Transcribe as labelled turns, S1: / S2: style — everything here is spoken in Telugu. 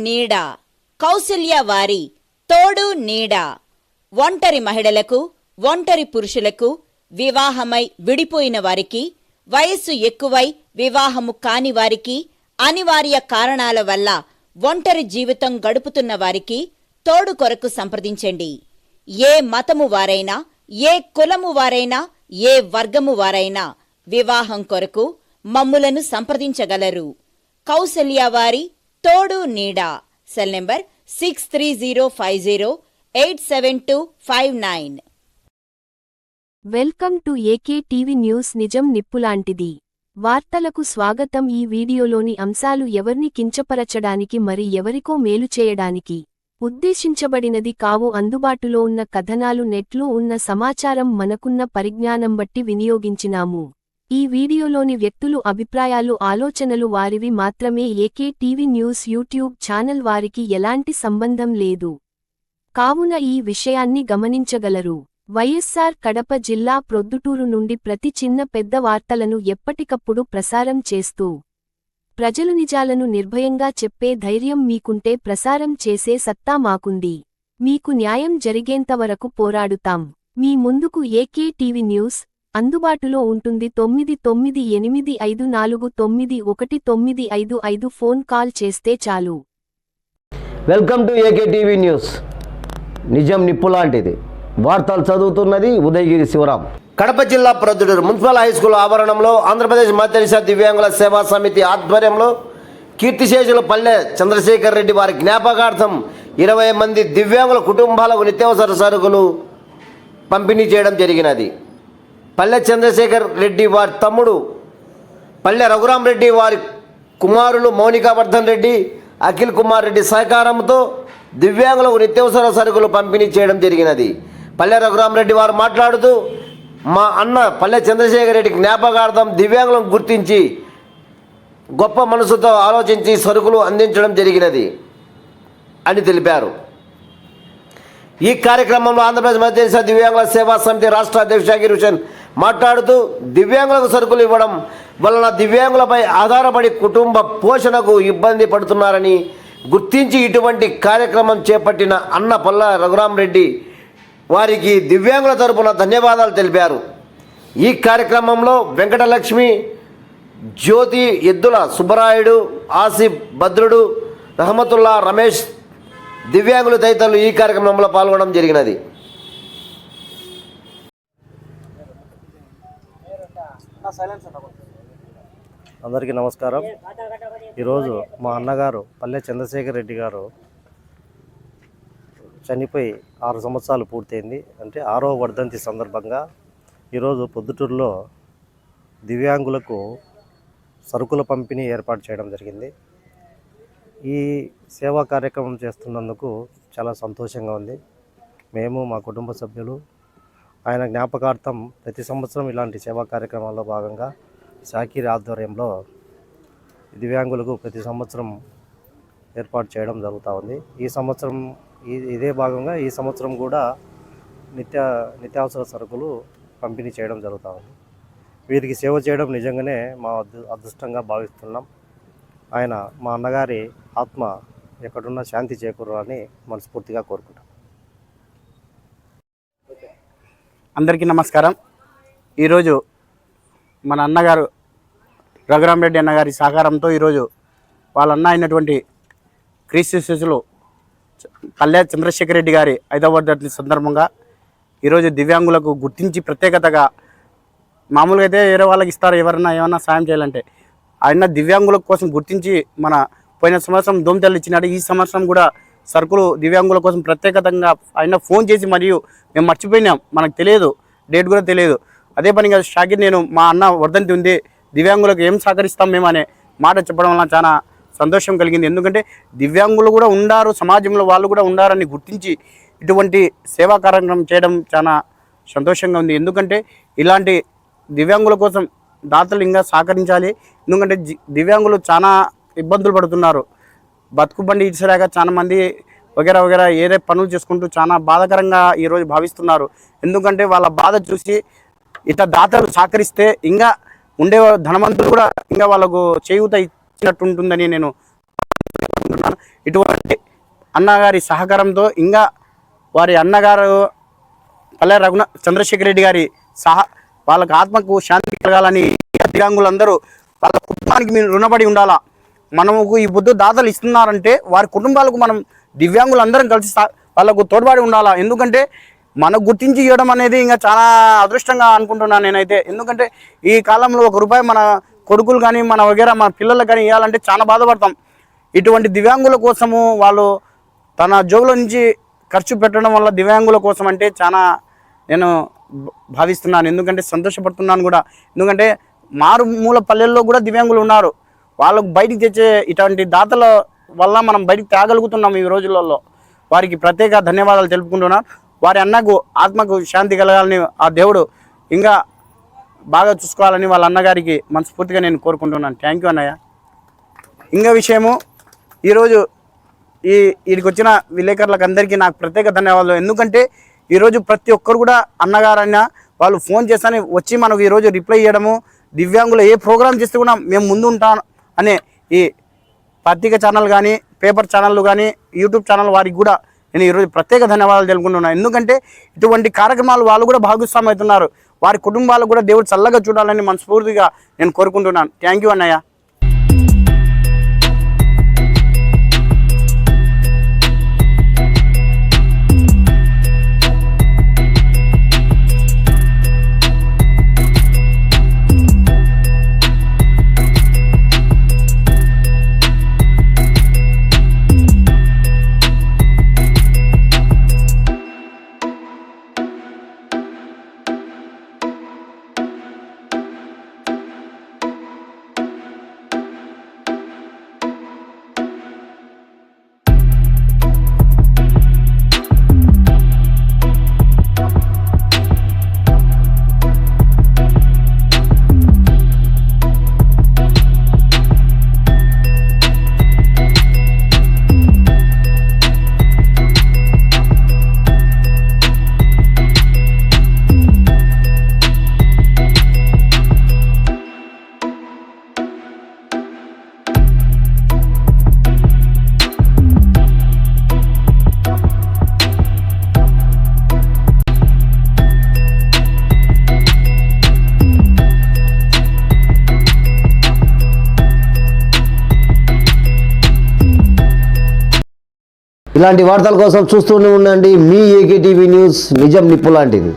S1: నీడ కౌసల్య వారి తోడు నీడ ఒంటరి మహిళలకు, ఒంటరి పురుషులకు, వివాహమై విడిపోయిన వారికి, వయస్సు ఎక్కువై వివాహము కాని వారికి, అనివార్య కారణాల వల్ల ఒంటరి జీవితం గడుపుతున్న వారికి తోడు కొరకు సంప్రదించండి. ఏ మతము వారైనా, ఏ కులము వారైనా, ఏ వర్గము వారైనా వివాహం కొరకు మమ్ములను సంప్రదించగలరు. కౌసల్య వారి తోడు నీడ. Cell number 6305087259.
S2: Welcome to AK TV news. నిజం నిప్పులాంటిది. వార్తలకు స్వాగతం. ఈ వీడియోలోని అంశాలు ఎవర్ని కించపరచడానికి మరి ఎవరికో మేలు చేయడానికి ఉద్దేశించబడినది కావు. అందుబాటులో ఉన్న కథనాలు, నెట్లో ఉన్న సమాచారం, మనకున్న పరిజ్ఞానం బట్టి వినియోగించినాము. ఈ వీడియోలోని వ్యక్తులు అభిప్రాయాలు, ఆలోచనలు వారివి మాత్రమే. AK TV news YouTube channel వారికి ఎలాంటి సంబంధం లేదు కావున ఈ విషయాన్ని గమనించగలరు. వైఎస్సార్ కడప జిల్లా ప్రొద్దుటూరు నుండి ప్రతి చిన్న పెద్ద వార్తలను ఎప్పటికప్పుడు ప్రసారం చేస్తూ ప్రజలు నిజాలను నిర్భయంగా చెప్పే ధైర్యం మీకుంటే ప్రసారం చేసే సత్తా మాకుంది. మీకు న్యాయం జరిగేంతవరకు పోరాడుతాం. మీ ముందుకు ఏకే టీవీ న్యూస్ అందుబాటులో ఉంటుంది. 9985491955 ఫోన్ కాల్ చేస్తే చాలు.
S3: Welcome to AK TV news. నిజం నిప్పులాంటిది. వార్తలు చదువుతున్నది ఉదయగిరి శివరాం. కడప జిల్లా ప్రొద్దుటూరు మున్సిపల్ హైస్కూల్ ఆవరణంలో ఆంధ్రప్రదేశ్ మధ్యదేశ దివ్యాంగుల సేవా సమితి ఆధ్వర్యంలో కీర్తిశేషులు పల్లె చంద్రశేఖర్ రెడ్డి వారి జ్ఞాపకార్థం 20 మంది దివ్యాంగుల కుటుంబాలకు నిత్యావసర సరుకులు పంపిణీ చేయడం జరిగినది. పల్లె చంద్రశేఖర్ రెడ్డి వారి తమ్ముడు పల్లె రఘురాం రెడ్డి వారి కుమారులు మౌనికావర్ధన్ రెడ్డి, అఖిల్ కుమార్ రెడ్డి సహకారంతో దివ్యాంగులకు నిత్యావసర సరుకులు పంపిణీ చేయడం జరిగినది. పల్లె రఘురాం రెడ్డి వారు మాట్లాడుతూ, మా అన్న పల్లె చంద్రశేఖర్ రెడ్డి జ్ఞాపకార్థం దివ్యాంగులను గుర్తించి గొప్ప మనసుతో ఆలోచించి సరుకులు అందించడం జరిగినది అని తెలిపారు. ఈ కార్యక్రమంలో ఆంధ్రప్రదేశ్ మధ్యదేశ దివ్యాంగుల సేవా సమితి రాష్ట్ర అధ్యక్షుడు షాకీర్ హుసేన్ మాట్లాడుతూ, దివ్యాంగులకు సరుకులు ఇవ్వడం వలన దివ్యాంగులపై ఆధారపడి కుటుంబ పోషణకు ఇబ్బంది పడుతున్నారని గుర్తించి ఇటువంటి కార్యక్రమం చేపట్టిన అన్న పల్ల రఘురాం రెడ్డి వారికి దివ్యాంగుల తరపున ధన్యవాదాలు తెలిపారు. ఈ కార్యక్రమంలో వెంకటలక్ష్మి, జ్యోతి, ఎద్దుల సుబ్బరాయుడు, ఆసిఫ్, భద్రుడు, రహమతుల్లా, రమేష్, దివ్యాంగులు తదితరులు ఈ కార్యక్రమంలో పాల్గొనడం జరిగినది.
S4: అందరికీ నమస్కారం. ఈరోజు మా అన్నగారు పల్లె చంద్రశేఖర్ రెడ్డి గారు చనిపోయి 6 సంవత్సరాలు పూర్తయింది. అంటే 6వ వర్ధంతి సందర్భంగా ఈరోజు పొద్దుటూరులో దివ్యాంగులకు సరుకుల పంపిణీ ఏర్పాటు చేయడం జరిగింది. ఈ సేవా కార్యక్రమం చేస్తున్నందుకు చాలా సంతోషంగా ఉంది. మేము, మా కుటుంబ సభ్యులు ఆయన జ్ఞాపకార్థం ప్రతి సంవత్సరం ఇలాంటి సేవా కార్యక్రమాల్లో భాగంగా షాకీర్ ఆధ్వర్యంలో దివ్యాంగులకు ప్రతి సంవత్సరం ఏర్పాటు చేయడం జరుగుతూ ఉంది. ఈ సంవత్సరం ఇదే భాగంగా ఈ సంవత్సరం కూడా నిత్యావసర సరుకులు పంపిణీ చేయడం జరుగుతూ ఉంది. వీరికి సేవ చేయడం నిజంగానే మా అదృష్టంగా భావిస్తున్నాం. ఆయన మా అన్నగారి ఆత్మ ఎక్కడున్నా శాంతి చేకూరాలని మనస్ఫూర్తిగా కోరుకుంటాం.
S5: అందరికీ నమస్కారం. ఈరోజు మన అన్నగారు రఘురాం రెడ్డి అన్నగారి సహకారంతో ఈరోజు వాళ్ళ అన్న అయినటువంటి క్రీస్తు శిష్యులు పల్లె చంద్రశేఖర్ రెడ్డి గారి 5వ వర్ధంతి సందర్భంగా ఈరోజు దివ్యాంగులకు గుర్తించి ప్రత్యేకతగా, మామూలుగా అయితే వేరే వాళ్ళకి ఇస్తారు ఎవరన్నా ఏమన్నా సాయం చేయాలంటే, ఆయన దివ్యాంగుల కోసం గుర్తించి మన పోయిన సంవత్సరం దోమతెల్లు ఇచ్చినాడు. ఈ సంవత్సరం కూడా సరుకులు దివ్యాంగుల కోసం ప్రత్యేకంగా ఆయన ఫోన్ చేసి, మరియు మేము మర్చిపోయినాం, మనకు తెలియదు, డేట్ కూడా తెలియదు. అదే పనిగా షాకీర్, నేను మా అన్న వర్ధంతి ఉంది, దివ్యాంగులకు ఏం సహకరిస్తాం మేము అనే మాట చెప్పడం వల్ల చాలా సంతోషం కలిగింది. ఎందుకంటే దివ్యాంగులు కూడా ఉండారు, సమాజంలో వాళ్ళు కూడా ఉండారని గుర్తించి ఇటువంటి సేవా కార్యక్రమం చేయడం చాలా సంతోషంగా ఉంది. ఎందుకంటే ఇలాంటి దివ్యాంగుల కోసం దాతలు ఇంకా సహకరించాలి. ఎందుకంటే దివ్యాంగులు చాలా ఇబ్బందులు పడుతున్నారు. బతుకు బండి ఇచ్చేలాగా చాలా మంది వగేరా ఏదే పనులు చేసుకుంటూ చాలా బాధాకరంగా ఈరోజు భావిస్తున్నారు. ఎందుకంటే వాళ్ళ బాధ చూసి ఇట్లా దాతలు సహకరిస్తే ఇంకా ఉండే ధనవంతులు కూడా ఇంకా వాళ్ళకు చేయూత ఇచ్చినట్టు ఉంటుందని నేను కోరుకుంటున్నాను. ఇటువంటి అన్నగారి సహకారంతో ఇంకా వారి అన్నగారు పల్లె చంద్రశేఖర్ రెడ్డి గారి వాళ్ళకి ఆత్మకు శాంతి కలగాలని దివ్యాంగులందరూ వాళ్ళ కుటుంబానికి మీరు రుణపడి ఉండాలా. మనకు ఈ బుద్ధు దాతలు ఇస్తున్నారంటే వారి కుటుంబాలకు మనం దివ్యాంగులందరం కలిసి వాళ్ళకు తోడ్పడి ఉండాలా. ఎందుకంటే మనకు గుర్తించి ఇవ్వడం అనేది ఇంకా చాలా అదృష్టంగా అనుకుంటున్నాను నేనైతే. ఎందుకంటే ఈ కాలంలో ₹1 మన కొడుకులు కానీ మన వగేరా మన పిల్లలకు కానీ ఇవ్వాలంటే చాలా బాధపడతాం. ఇటువంటి దివ్యాంగుల కోసము వాళ్ళు తన జోబుల నుంచి ఖర్చు పెట్టడం వల్ల దివ్యాంగుల కోసం అంటే చాలా నేను భావిస్తున్నాను. ఎందుకంటే సంతోషపడుతున్నాను కూడా. ఎందుకంటే మారుమూల పల్లెల్లో కూడా దివ్యాంగులు ఉన్నారు. వాళ్ళకు బయటికి తెచ్చే ఇటువంటి దాతల వల్ల మనం బయటికి తేగలుగుతున్నాం ఈ రోజులలో. వారికి ప్రత్యేక ధన్యవాదాలు తెలుపుకుంటున్నాను. వారి అన్నకు ఆత్మకు శాంతి కలగాలని ఆ దేవుడు ఇంకా బాగా చూసుకోవాలని వాళ్ళ అన్నగారికి మనస్ఫూర్తిగా నేను కోరుకుంటున్నాను. థ్యాంక్ యూ అన్నయ్య. ఇంకా విషయము ఈరోజు వీడికి వచ్చిన విలేకరులకు అందరికీ నాకు ప్రత్యేక ధన్యవాదాలు. ఎందుకంటే ఈరోజు ప్రతి ఒక్కరు కూడా అన్నగారన్నా వాళ్ళు ఫోన్ చేస్తానే వచ్చి మనకు ఈరోజు రిప్లై ఇవ్వడము, దివ్యాంగులు ఏ ప్రోగ్రామ్ చేస్తే కూడా మేము ముందు ఉంటాం అనే ఈ పత్రిక ఛానల్ కానీ పేపర్ ఛానళ్ళు కానీ యూట్యూబ్ ఛానల్ వారికి కూడా నేను ఈరోజు ప్రత్యేక ధన్యవాదాలు తెలుపుకుంటున్నాను. ఎందుకంటే ఇటువంటి కార్యక్రమాలు వాళ్ళు కూడా భాగస్వామి అవుతున్నారు. వారి కుటుంబాలకు కూడా దేవుడు చల్లగా చూడాలని మనస్ఫూర్తిగా నేను కోరుకుంటున్నాను. థ్యాంక్ యూ అన్నయ్య.
S3: ఇలాంటి వార్తల కోసం చూస్తూనే ఉండండి మీ ఏకే టీవీ న్యూస్, నిజం నిప్పు లాంటిది.